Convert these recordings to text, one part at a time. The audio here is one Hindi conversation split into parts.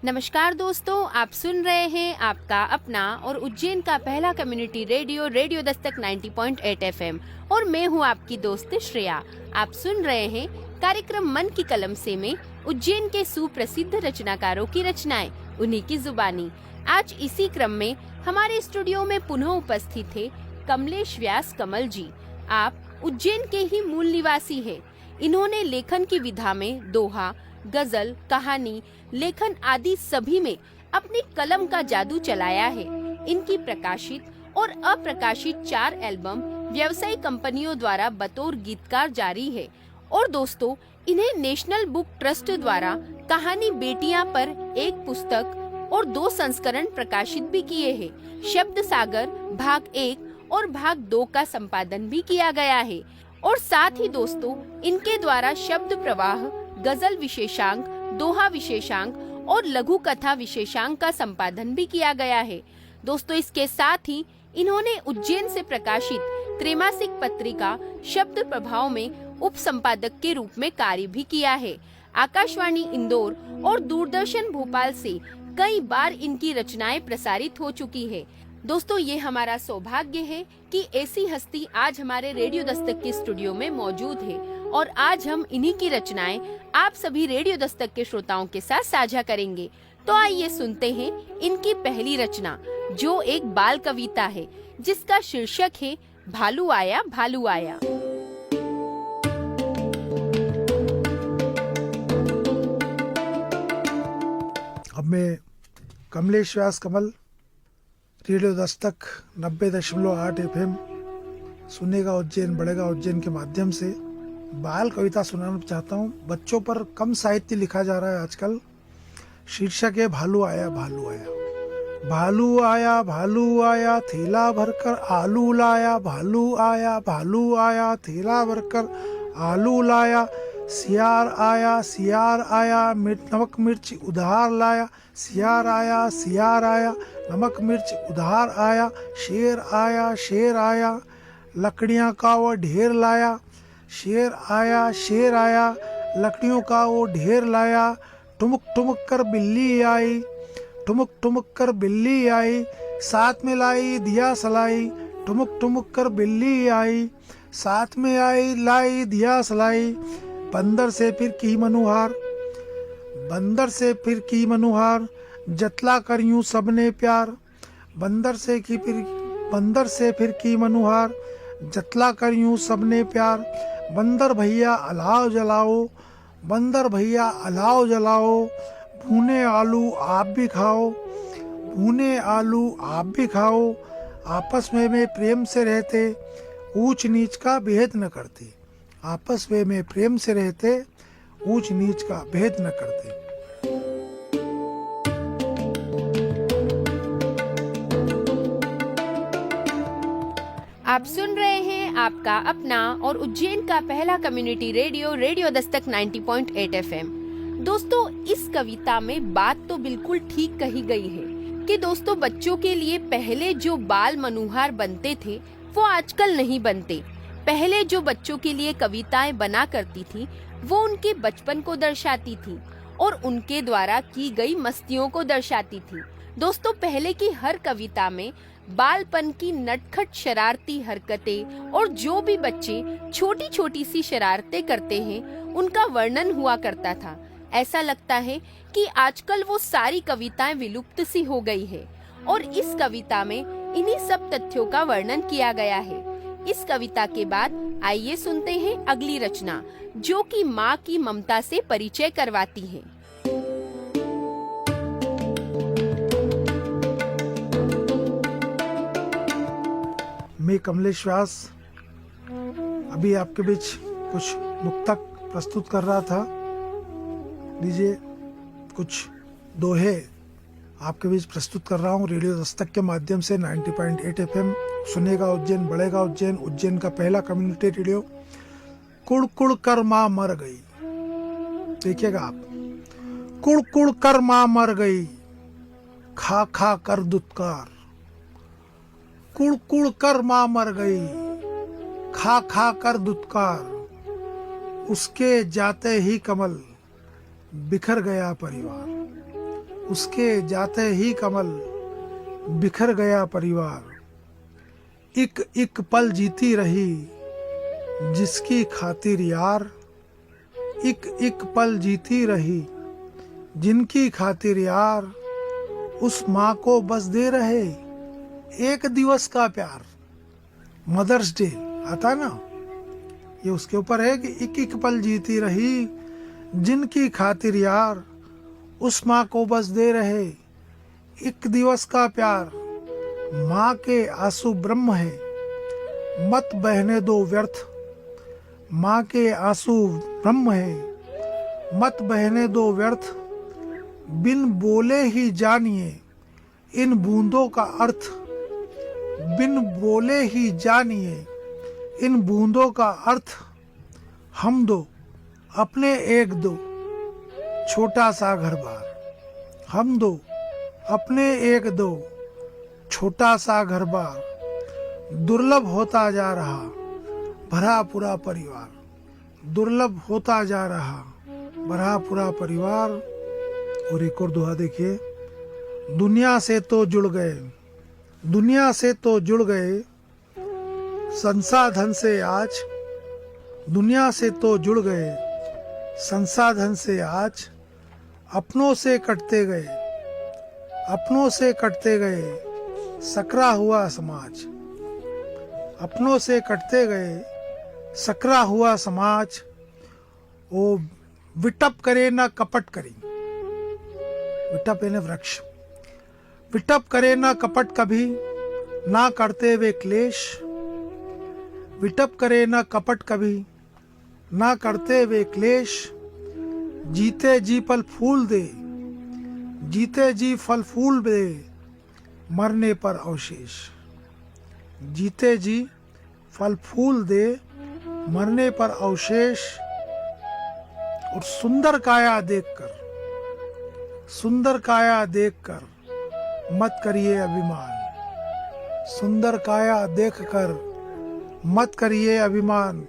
नमस्कार दोस्तों, आप सुन रहे हैं आपका अपना और उज्जैन का पहला community radio radio Dastak 90.8 FM और मैं हूं आपकी दोस्त श्रेया। आप सुन रहे हैं कार्यक्रम मन की कलम से में उज्जैन के सुप्रसिद्ध रचनाकारों की रचनाएं, उन्हीं की जुबानी। आज इसी क्रम में हमारे स्टूडियो में पुनः उपस्थित थे कमलेश व्यास कमल जी। आप उज्जैन के ही मूल निवासी है। इन्होंने लेखन की विधा में दोहा, गजल, कहानी, लेखन आदि सभी में अपनी कलम का जादू चलाया है। इनकी प्रकाशित और अप्रकाशित 4 एल्बम व्यवसायिक कंपनियों द्वारा बतौर गीतकार जारी है। और दोस्तों, इन्हें नेशनल बुक ट्रस्ट द्वारा कहानी बेटियां पर एक पुस्तक और 2 संस्करण प्रकाशित भी किए हैं। शब्द सागर भाग 1 और भाग 2 का संपादन भी किया गया है। और साथ ही दोस्तों, इनके द्वारा शब्द प्रवाह, गजल विशेषांक, दोहा विशेषांक और लघु कथा विशेषांक का संपादन भी किया गया है। दोस्तों, इसके साथ ही इन्होंने उज्जैन से प्रकाशित त्रैमासिक पत्रिका शब्द प्रभाव में उप संपादक के रूप में कार्य भी किया है। आकाशवाणी इंदौर और दूरदर्शन भोपाल से कई बार इनकी रचनाएं प्रसारित हो चुकी है। दोस्तों, ये हमारा सौभाग्य है कि ऐसी हस्ती आज हमारे रेडियो दस्तक के स्टूडियो में मौजूद है और आज हम इन्हीं की रचनाएं आप सभी रेडियो दस्तक के श्रोताओं के साथ साझा करेंगे। तो आइए सुनते हैं इनकी पहली रचना, जो एक बाल कविता है जिसका शीर्षक है भालू आया भालू आया। अब मैं कमलेश व्यास कमल, रेडियो दस्तक 90.8 एफएम सुनेगा उज्जैन बढ़ेगा उज्जैन के माध्यम से बाल कविता सुनाना चाहता हूँ। बच्चों पर कम साहित्य लिखा जा रहा है आजकल। शीर्षक है भालू आया भालू आया। भालू आया थैला भरकर आलू लाया। भालू आया थैला भरकर आलू लाया। सियार आया नमक मिर्च उधार लाया। सियार आया नमक मिर्च उधार आया। शेर आया लकड़ियाँ का वो ढेर लाया। शेर आया लकड़ियों का वो ढेर लाया। ठुमक ठुमक कर बिल्ली आई साथ में लाई दिया सलाई। ठुमक ठुमक कर बिल्ली आई साथ में लाई दिया सलाई। बंदर से फिर की मनुहार जतला कर यूं सबने प्यार। बंदर से फिर की मनुहार जतला कर यूं सबने प्यार। बंदर भैया अलाव जलाओ। भुने आलू आप भी खाओ। आपस में प्रेम से रहते ऊंच नीच का भेद न करते। आप सुन रहे हैं आपका अपना और उज्जैन का पहला community radio radio Dastak 90.8 FM. दोस्तों, इस कविता में बात तो बिल्कुल ठीक कही गई है कि दोस्तों, बच्चों के लिए पहले जो बाल मनोहार बनते थे वो आजकल नहीं बनते। पहले जो बच्चों के लिए कविताएं बना करती थी वो उनके बचपन को दर्शाती थी और उनके द्वारा की गई मस्तियों को दर्शाती थी। दोस्तों, पहले की हर कविता में बालपन की नटखट शरारती हरकतें और जो भी बच्चे छोटी छोटी सी शरारतें करते हैं उनका वर्णन हुआ करता था। ऐसा लगता है कि आजकल वो सारी कविताएं विलुप्त सी हो गई है और इस कविता में इन्हीं सब तथ्यों का वर्णन किया गया है। इस कविता के बाद आइए सुनते हैं अगली रचना, जो कि माँ की ममता से परिचय करवाती है। मैं कमलेश व्यास अभी आपके बीच कुछ मुक्तक प्रस्तुत कर रहा था। लीजिए, कुछ दोहे आपके बीच प्रस्तुत कर रहा हूँ रेडियो दस्तक के माध्यम से 90.8 एफएम सुनेगा उज्जैन बढ़ेगा उज्जैन का पहला कम्युनिटी रेडियो। कुड़ कुड़ कर माँ मर गई। देखिएगा आप, कुड़ कुड़ कर माँ मर गई खा खा कर दुत्कार। कुड़ कुड़ कर माँ मर गई खा खा कर दुत्कार। उसके जाते ही कमल बिखर गया परिवार। उसके जाते ही कमल बिखर गया परिवार। एक एक पल जीती रही जिसकी खातिर यार, एक एक पल जीती रही जिनकी खातिर यार, उस माँ को बस दे रहे एक दिवस का प्यार। मदर्स डे आता ना, ये उसके ऊपर है कि एक एक पल जीती रही जिनकी खातिर यार, उस माँ को बस दे रहे एक दिवस का प्यार। माँ के आंसू ब्रह्म है, मत बहने दो व्यर्थ। माँ के आंसू ब्रह्म है, मत बहने दो व्यर्थ। बिन बोले ही जानिए इन बूंदों का अर्थ, बिन बोले ही जानिए इन बूंदों का अर्थ। हम दो अपने एक दो छोटा सा घर बार, हम दो अपने एक दो छोटा सा घर बार। दुर्लभ होता जा रहा भरा पूरा परिवार, दुर्लभ होता जा रहा भरा पूरा परिवार। और एक और दोहा देखिए, दुनिया से तो जुड़ गए, दुनिया से तो जुड़ गए संसाधन से आज, दुनिया से तो जुड़ गए संसाधन से आज। अपनों से कटते गए, अपनों से कटते गए सकरा हुआ समाज, अपनों से कटते गए सकरा हुआ समाज। ओ विटप करे ना कपट करी, विटप यानी वृक्ष, विटप करे ना कपट कभी ना करते वे क्लेश। विटप करे ना कपट कभी ना करते वे क्लेश। जीते जी फल फूल दे, जीते जी फल फूल दे मरने पर अवशेष। जीते जी फल फूल दे मरने पर अवशेष। और सुंदर काया देखकर, सुंदर काया देखकर मत करिए अभिमान, सुंदर काया देखकर मत करिए अभिमान।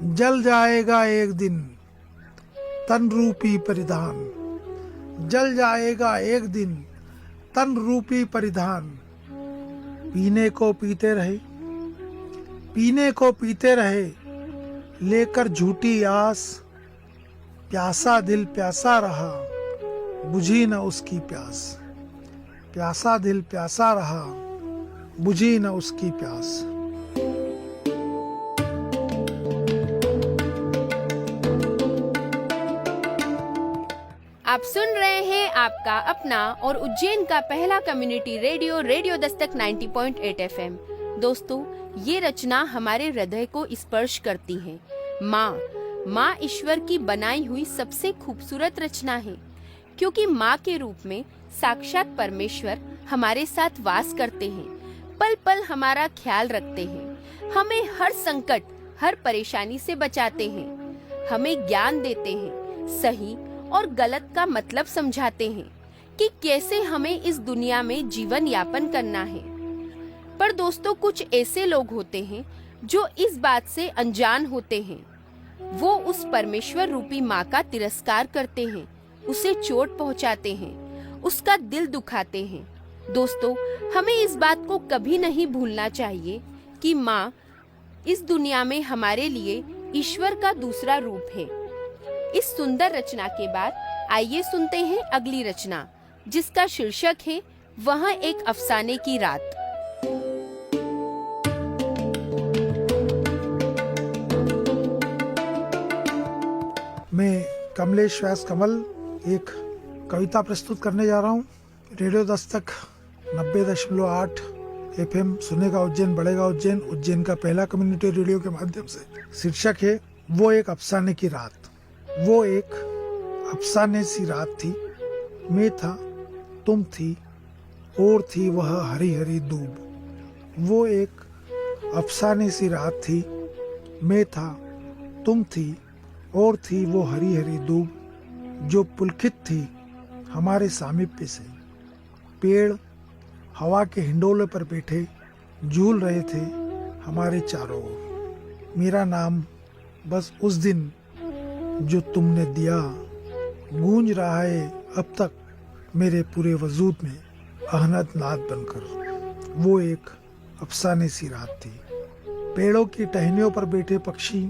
जल जाएगा एक दिन तन रूपी परिधान, जल जाएगा एक दिन तन रूपी परिधान। पीने को पीते रहे, पीने को पीते रहे लेकर झूठी आस। प्यासा दिल प्यासा रहा बुझी न उसकी प्यास, प्यासा दिल प्यासा रहा बुझी न उसकी प्यास। आप सुन रहे हैं आपका अपना और उज्जैन का पहला community radio, radio Dastak 90.8 FM। दोस्तों, ये रचना हमारे हृदय को स्पर्श करती है। माँ ईश्वर की बनाई हुई सबसे खूबसूरत रचना है, क्योंकि माँ के रूप में साक्षात परमेश्वर हमारे साथ वास करते हैं, पल पल हमारा ख्याल रखते हैं, हमें हर संकट, हर परेशानी से बचाते हैं, हमें ज्ञान देते हैं, सही और गलत का मतलब समझाते हैं कि कैसे हमें इस दुनिया में जीवन यापन करना है। पर दोस्तों, कुछ ऐसे लोग होते हैं जो इस बात से अनजान होते हैं। वो उस परमेश्वर रूपी माँ का तिरस्कार करते हैं, उसे चोट पहुँचाते हैं, उसका दिल दुखाते हैं। दोस्तों, हमें इस बात को कभी नहीं भूलना चाहिए कि माँ इस दुनिया में हमारे लिए ईश्वर का दूसरा रूप है। इस सुंदर रचना के बाद आइए सुनते हैं अगली रचना, जिसका शीर्षक है वहाँ एक अफसाने की रात। मैं कमलेश व्यास कमल एक कविता प्रस्तुत करने जा रहा हूँ। रेडियो दस्तक 90.8 FM सुनेगा उज्जैन, बढ़ेगा उज्जैन, उज्जैन का पहला कम्युनिटी रेडियो के माध्यम से। शीर्षक है वो एक अफसाने की रात। वो एक अफसाने सी रात थी, मैं था, तुम थी, और थी वह हरी हरी दूब। वो एक अफसाने सी रात थी, मैं था, तुम थी, और थी वो हरी हरी दूब जो पुलकित थी हमारे सामीप्य से। पेड़ हवा के हिंडोले पर बैठे झूल रहे थे हमारे चारों ओर। मेरा नाम बस उस दिन जो तुमने दिया गूंज रहा है अब तक मेरे पूरे वजूद में अहनत नाद बनकर। वो एक अफसाने सी रात थी। पेड़ों की टहनियों पर बैठे पक्षी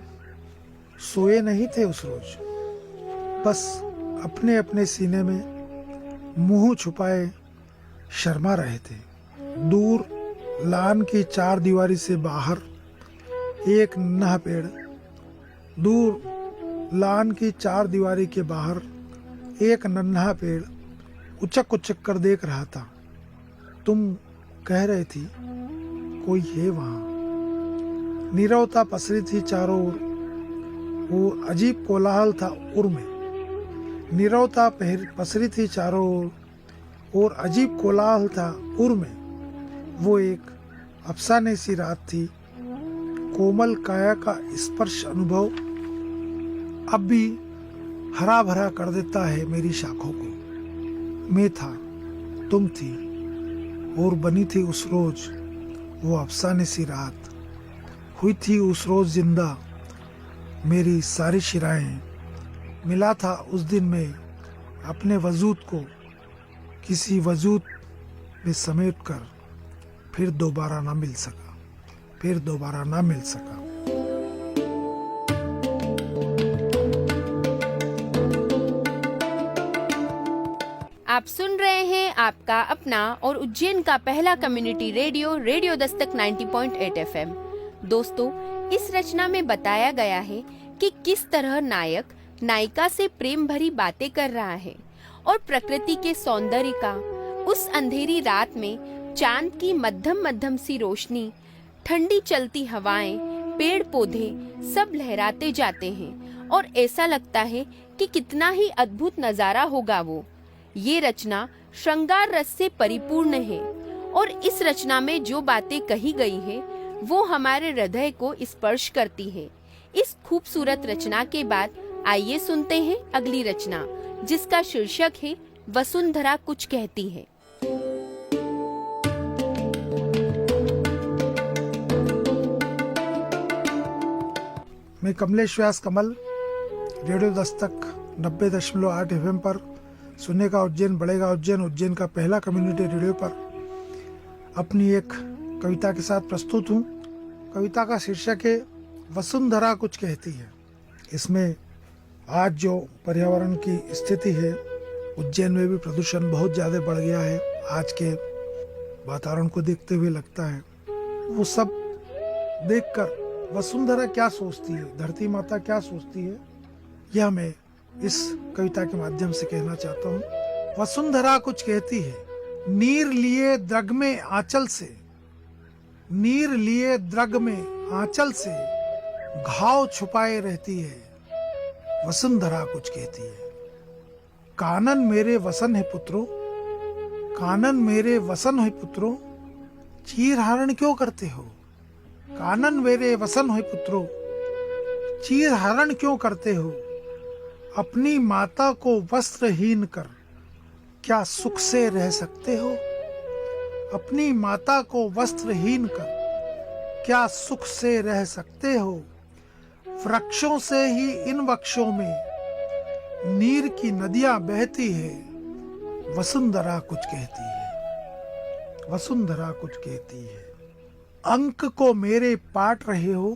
सोए नहीं थे उस रोज, बस अपने अपने सीने में मुंह छुपाए शर्मा रहे थे। दूर लान की चार दीवारी से बाहर एक नन्हा पेड़, दूर लान की चार दीवारी के बाहर एक नन्हा पेड़ उचक उचक कर देख रहा था। तुम कह रही थी कोई है वहां। नीरवता पसरी थी चारों ओर, वो अजीब कोलाहल था उर में। नीरवता पसरी थी चारों ओर और अजीब कोलाहल था उर में। वो एक अफसाने सी रात थी। कोमल काया का स्पर्श अनुभव अब भी हरा भरा कर देता है मेरी शाखों को। मैं था, तुम थी और बनी थी उस रोज वो अफसाने सी रात। हुई थी उस रोज जिंदा मेरी सारी शिराएं। मिला था उस दिन में अपने वजूद को किसी वजूद में समेट कर, फिर दोबारा ना मिल सका, फिर दोबारा ना मिल सका। आप सुन रहे हैं आपका अपना और उज्जैन का पहला community radio, radio Dastak 90.8 FM। दोस्तों, इस रचना में बताया गया है कि किस तरह नायक नायिका से प्रेम भरी बातें कर रहा है और प्रकृति के सौंदर्य का उस अंधेरी रात में चांद की मध्यम मध्यम सी रोशनी, ठंडी चलती हवाएं, पेड़ पौधे सब लहराते जाते हैं और ऐसा लगता है कि कितना ही अद्भुत नजारा होगा वो। ये रचना श्रृंगार रस से परिपूर्ण है और इस रचना में जो बातें कही गई है वो हमारे हृदय को स्पर्श करती है। इस खूबसूरत रचना के बाद आइए सुनते हैं अगली रचना, जिसका शीर्षक है वसुंधरा कुछ कहती है। मैं कमलेश व्यास कमल, रेडियो दस्तक 90.8 FM पर सुनने का उज्जैन बढ़ेगा उज्जैन, उज्जैन का पहला कम्युनिटी रेडियो पर अपनी एक कविता के साथ प्रस्तुत हूँ। कविता का शीर्षक है वसुंधरा कुछ कहती है। इसमें आज जो पर्यावरण की स्थिति है, उज्जैन में भी प्रदूषण बहुत ज़्यादा बढ़ गया है। आज के वातावरण को देखते हुए लगता है, वो सब देखकर वसुंधरा क्या सोचती है, धरती माता क्या सोचती है, यह मैं इस कविता के माध्यम से कहना चाहता हूँ। वसुंधरा कुछ कहती है। नीर लिए द्रग में आंचल से, नीर लिए द्रग में आंचल से घाव छुपाए रहती है। वसुंधरा कुछ कहती है। कानन मेरे वसन है पुत्रों, कानन मेरे वसन है पुत्रों, चीर हरण क्यों करते हो। कानन मेरे वसन है पुत्रों, चीर हरण क्यों करते हो। अपनी माता को वस्त्रहीन कर क्या सुख से रह सकते हो। अपनी माता को वस्त्रहीन कर क्या सुख से रह सकते हो। वृक्षों से ही इन वृक्षों में नीर की नदियां बहती है। वसुंधरा कुछ कहती है। वसुंधरा कुछ कहती है। अंक को मेरे पाट रहे हो,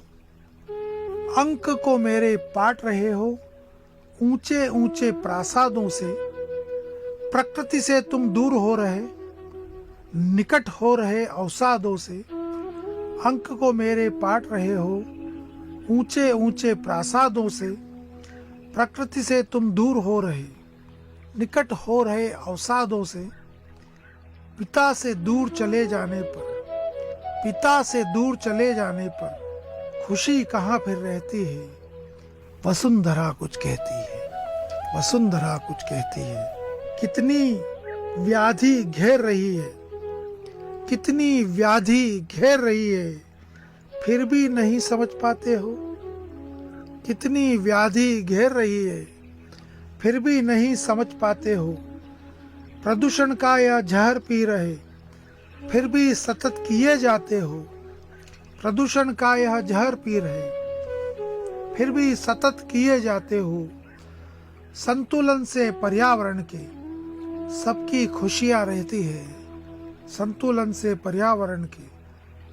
अंक को मेरे पाट रहे हो। ऊंचे ऊंचे प्रासादों से प्रकृति से तुम दूर हो रहे, निकट हो रहे अवसादों से। अंक को मेरे पाट रहे हो, ऊंचे ऊंचे प्रासादों से प्रकृति से तुम दूर हो रहे, निकट हो रहे अवसादों से। पिता से दूर चले जाने पर, पिता से दूर चले जाने पर खुशी कहाँ फिर रहती है। वसुंधरा कुछ कहती है। वसुंधरा कुछ कहती है। कितनी व्याधि घेर रही है, कितनी व्याधि घेर रही है, फिर भी नहीं समझ पाते हो। कितनी व्याधि घेर रही है, फिर भी नहीं समझ पाते हो। प्रदूषण का यह जहर पी रहे, फिर भी सतत किए जाते हो। प्रदूषण का यह जहर पी रहे, फिर भी सतत किए जाते हो। संतुलन से पर्यावरण के, सबकी खुशियाँ रहती है, संतुलन से पर्यावरण की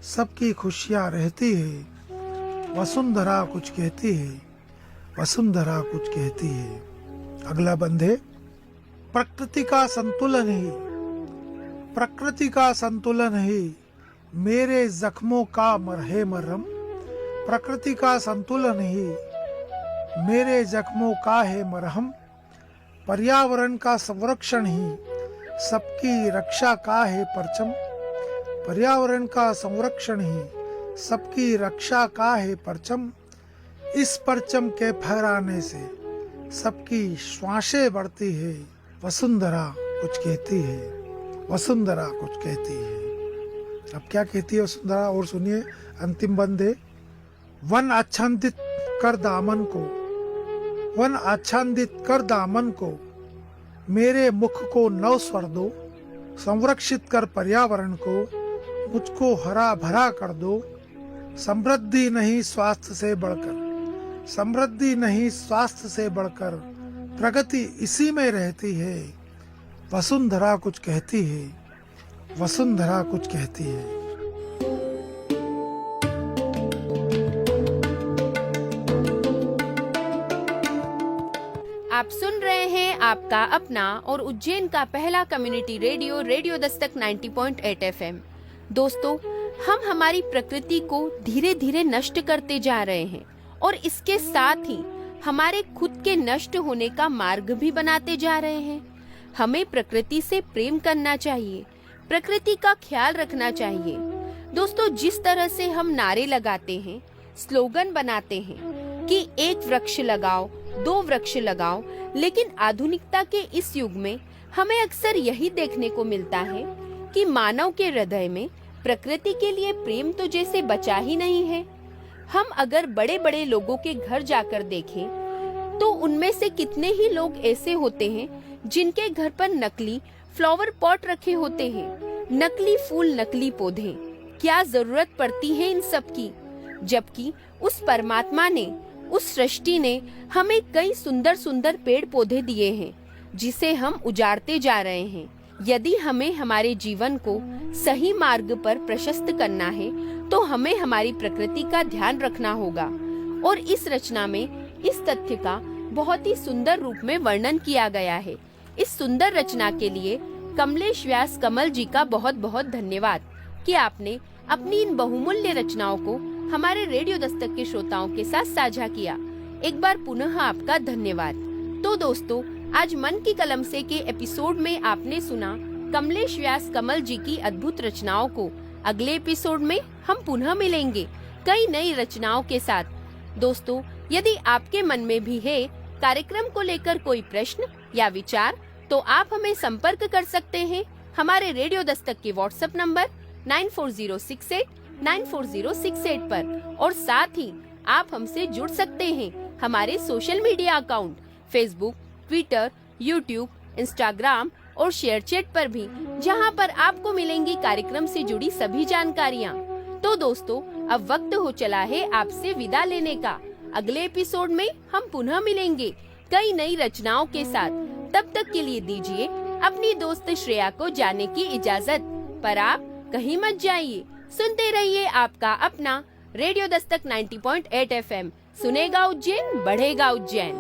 सबकी खुशियाँ रहती है। वसुंधरा कुछ कहती है, वसुंधरा कुछ कहती है। अगला बंद है, प्रकृति का संतुलन ही, प्रकृति का संतुलन ही मेरे जख्मों का मरहम। प्रकृति का संतुलन ही मेरे जख्मों का है मरहम। पर्यावरण का संरक्षण ही सबकी रक्षा का है परचम। पर्यावरण का संरक्षण ही सबकी रक्षा का है परचम। इस परचम के फहराने से सबकी श्वासें बढ़ती है। वसुंधरा कुछ कहती है, वसुंधरा कुछ कहती है। अब क्या कहती है वसुंधरा, और सुनिए। अंतिम बंद है, वन आच्छादित कर दामन को, वन आच्छादित कर दामन को, मेरे मुख को नव स्वर दो। संरक्षित कर पर्यावरण को, मुझको हरा भरा कर दो। समृद्धि नहीं स्वास्थ्य से बढ़कर, समृद्धि नहीं स्वास्थ्य से बढ़कर, प्रगति इसी में रहती है। वसुंधरा कुछ कहती है, वसुंधरा कुछ कहती है। आप सुन रहे हैं आपका अपना और उज्जैन का पहला community radio, radio Dastak 90.8 FM। दोस्तों, हम हमारी प्रकृति को धीरे धीरे नष्ट करते जा रहे हैं और इसके साथ ही हमारे खुद के नष्ट होने का मार्ग भी बनाते जा रहे हैं। हमें प्रकृति से प्रेम करना चाहिए, प्रकृति का ख्याल रखना चाहिए। दोस्तों, जिस तरह से हम नारे लगाते हैं, स्लोगन बनाते हैं कि एक वृक्ष लगाओ, 2 वृक्ष लगाओ, लेकिन आधुनिकता के इस युग में हमें अक्सर यही देखने को मिलता है कि मानव के हृदय में प्रकृति के लिए प्रेम तो जैसे बचा ही नहीं है। हम अगर बड़े बड़े लोगों के घर जाकर देखें तो उनमें से कितने ही लोग ऐसे होते हैं जिनके घर पर नकली फ्लावर पॉट रखे होते हैं, नकली फूल, नकली पौधे। क्या जरूरत पड़ती है इन सब की, जबकि उस परमात्मा ने, उस सृष्टि ने हमें कई सुंदर सुंदर पेड़ पौधे दिए हैं जिसे हम उजाड़ते जा रहे हैं। यदि हमें हमारे जीवन को सही मार्ग पर प्रशस्त करना है तो हमें हमारी प्रकृति का ध्यान रखना होगा। और इस रचना में इस तथ्य का बहुत ही सुंदर रूप में वर्णन किया गया है। इस सुंदर रचना के लिए कमलेश व्यास कमल जी का बहुत बहुत धन्यवाद कि आपने अपनी इन बहुमूल्य रचनाओं को हमारे रेडियो दस्तक के श्रोताओं के साथ साझा किया। एक बार पुनः आपका धन्यवाद। तो दोस्तों, आज मन की कलम से के एपिसोड में आपने सुना कमलेश व्यास कमल जी की अद्भुत रचनाओं को। अगले एपिसोड में हम पुनः मिलेंगे कई नई रचनाओं के साथ। दोस्तों, यदि आपके मन में भी है कार्यक्रम को लेकर कोई प्रश्न या विचार, तो आप हमें संपर्क कर सकते हैं हमारे रेडियो दस्तक के व्हाट्सएप नंबर 9406894068 पर, और साथ ही आप हमसे जुड़ सकते हैं हमारे social media account Facebook, Twitter, YouTube, Instagram और शेयर चैट पर भी, जहां पर आपको मिलेंगी कार्यक्रम से जुड़ी सभी जानकारियां। तो दोस्तों, अब वक्त हो चला है आपसे विदा लेने का। अगले एपिसोड में हम पुनः मिलेंगे कई नई रचनाओं के साथ। तब तक के लिए दीजिए अपनी दोस्त श्रेया को जाने की इजाजत, पर आप कहीं मत जाइए। सुनते रहिए आपका अपना रेडियो दस्तक 90.8 FM। सुनेगा उज्जैन, बढ़ेगा उज्जैन।